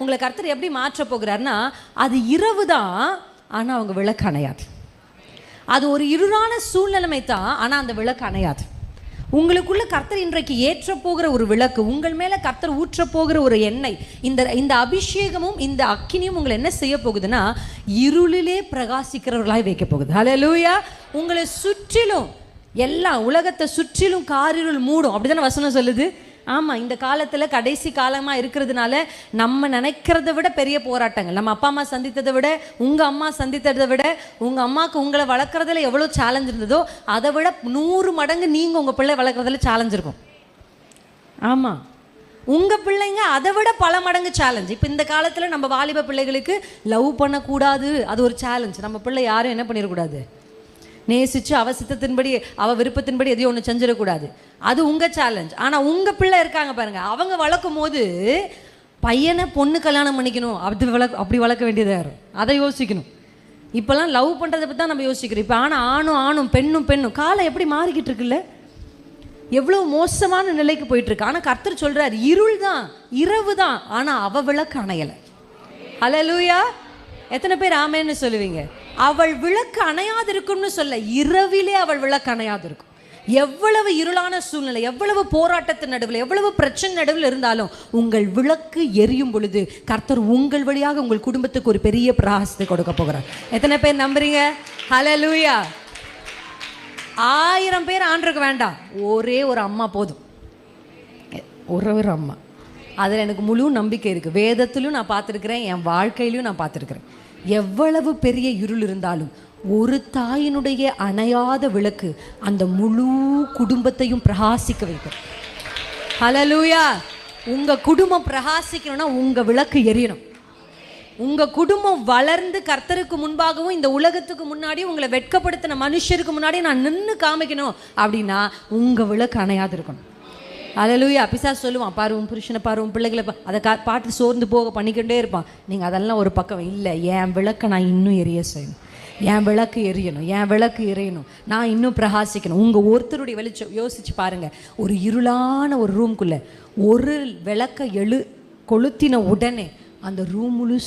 உங்களை கர்த்தர் எப்படி மாற்ற போகிறாருன்னா, அது இரவு தான், ஆனால் அவங்க விளக்கு அணையாது. அது ஒரு இருளான சூழ்நிலைமை தான், ஆனால் அந்த விளக்கு அணையாது. உங்களுக்குள்ள கர்த்தர் இன்றைக்கு ஏற்ற போகிற ஒரு விளக்கு, உங்கள் மேலே கர்த்தர் ஊற்ற போகிற ஒரு எண்ணெய், இந்த அபிஷேகமும் இந்த அக்கினியும் உங்களை என்ன செய்ய போகுதுன்னா, இருளிலே பிரகாசிக்கிறவர்களாய் வைக்க போகுது. ஹல்லேலூயா. உங்களை சுற்றிலும் எல்லாம், உலகத்தை சுற்றிலும் காரிருள் மூடும், அப்படிதானே வசனம் சொல்லுது. ஆமாம், இந்த காலத்தில் கடைசி காலமாக இருக்கிறதுனால நம்ம நினைக்கிறத விட பெரிய போராட்டங்கள், நம்ம அப்பா அம்மா சந்தித்ததை விட, உங்கள் அம்மா சந்தித்ததை விட, உங்கள் அம்மாவுக்கு உங்களை வளர்க்குறதுல எவ்வளோ சேலஞ்ச் இருந்ததோ அதை விட 100 மடங்கு நீங்கள் உங்கள் பிள்ளை வளர்க்குறதுல சேலஞ்ச் இருக்கும். ஆமாம், உங்கள் பிள்ளைங்க அதை விட பல மடங்கு சேலஞ்ச். இப்போ இந்த காலத்தில் நம்ம வாலிப பிள்ளைகளுக்கு லவ் பண்ணக்கூடாது, அது ஒரு சேலஞ்ச். நம்ம பிள்ளை யாரும் என்ன பண்ணிடக்கூடாது, நேசித்து அவ சித்தத்தின்படி அவள் விருப்பத்தின்படி எதையும் ஒன்று செஞ்சிடக்கூடாது, அது உங்கள் சேலஞ்ச். ஆனால் உங்கள் பிள்ளை இருக்காங்க பாருங்கள், அவங்க வளர்க்கும் போது பையனை பொண்ணு கல்யாணம் பண்ணிக்கணும், அப்படி வளர்க்க வேண்டியதாக இருக்கும். அதை யோசிக்கணும். இப்போல்லாம் லவ் பண்ணுறதை பற்றி தான் நம்ம யோசிக்கிறோம். இப்போ ஆனால் ஆணும் பெண்ணும் காலம் எப்படி மாறிக்கிட்டு இருக்குல்ல, எவ்வளோ மோசமான நிலைக்கு போயிட்டுருக்கு. ஆனால் கர்த்தர் சொல்கிறார், இருள் தான், இரவு தான், ஆனால் அவள் விளக்கு அணையலை. ஹல்லேலூயா. எத்தனை பேர் ஆமேன்னு சொல்லுவீங்க? அவள் விளக்கு அணையாது இருக்கும்னு சொல்ல, இரவிலே அவள் விளக்கு அணையாது இருக்கும். எவ்வளவு இருளான சூழ்நிலை, எவ்வளவு போராட்டத்தின் நடுவில், எவ்வளவு பிரச்சனை நடுவில் இருந்தாலும் உங்கள் விளக்கு எரியும் பொழுது கர்த்தர் உங்கள் வழியாக உங்கள் குடும்பத்துக்கு ஒரு பெரிய பிரகாசத்தை கொடுக்க போகிறார். எத்தனை பேர் நம்புறீங்க? ஹல்லேலூயா. 1000 பேர் ஆண்டருக்கு வேண்டாம், ஒரே ஒரு அம்மா போதும். ஒரு அம்மா, அதில் எனக்கு முழு நம்பிக்கை இருக்குது. வேதத்திலும் நான் பார்த்துருக்கிறேன், என் வாழ்க்கையிலையும் நான் பார்த்துருக்கிறேன். எவ்வளவு பெரிய இருள் இருந்தாலும் ஒரு தாயினுடைய அணையாத விளக்கு அந்த முழு குடும்பத்தையும் பிரகாசிக்க வைக்கும். ஹல்லேலூயா. உங்கள் குடும்பம் பிரகாசிக்கணும்னா உங்கள் விளக்கு எரியணும். உங்கள் குடும்பம் வளர்ந்து கர்த்தருக்கு முன்பாகவும் இந்த உலகத்துக்கு முன்னாடி உங்களை வெட்கப்படுத்தின மனுஷருக்கு முன்னாடி நான் நின்று காமிக்கணும் அப்படின்னா உங்கள் விளக்கு அணையாது இருக்கணும். ஹல்லேலூயா. பிசாசு சொல்லுவான், பாரு உன் புருஷனை பாரு, உன் பிள்ளைகளை அதை பாட்டு சோர்ந்து போக பண்ணிக்கிட்டே இருப்பான். நீங்கள் அதெல்லாம் ஒரு பக்கம் இல்லை, என் விளக்கை நான் இன்னும் எரிய செய்யணும், என் விளக்கு எரியணும், என் விளக்கு எரியணும், நான் இன்னும் பிரகாசிக்கணும். உங்கள் ஒருத்தருடைய வெளிச்சம் யோசிச்சு பாருங்கள். ஒரு இருளான ஒரு ரூம்குள்ளே ஒரு விளக்கை கொளுத்தின உடனே அந்த ரூம் முழு